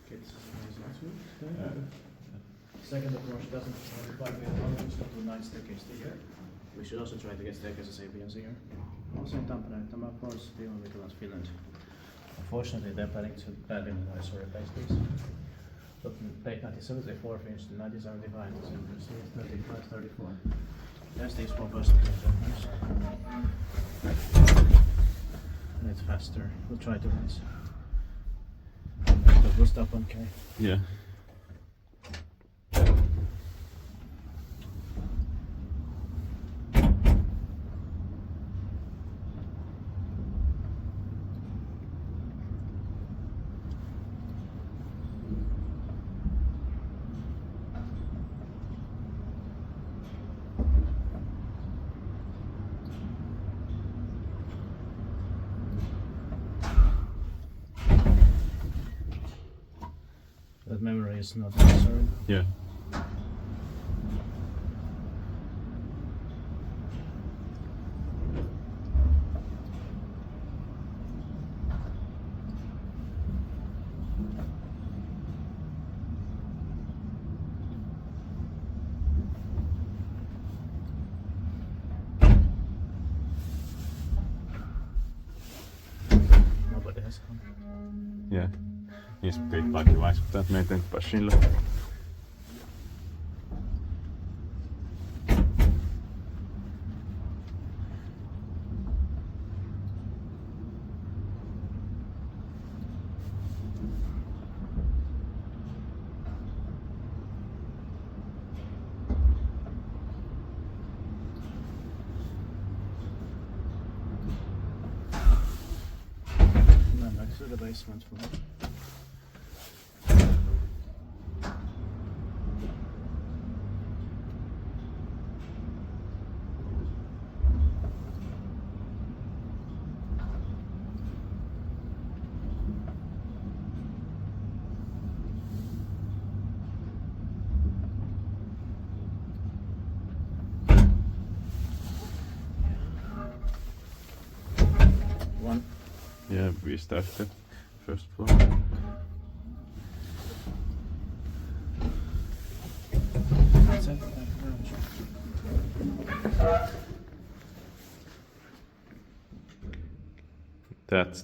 Okay, this is the nice one. Second approach doesn't require Hallituskatu 9 staircase here. We should also try to get staircases ABS here. Also in Tampere, Tampere approach still because Finland. Unfortunately, they're planning to badly replace these. But late 1974 finished in 1975, so you can see it's 35, 34. There's these four buses. And it's faster. We'll try to race. But we'll stop on K. Yeah. That memory is not necessary. Yeah. Nobody has come. Yeah. He's a bit lucky wise with that maintained by Schindler. No, back to the basement floor. One. Yeah, we start the first floor. That's it. That's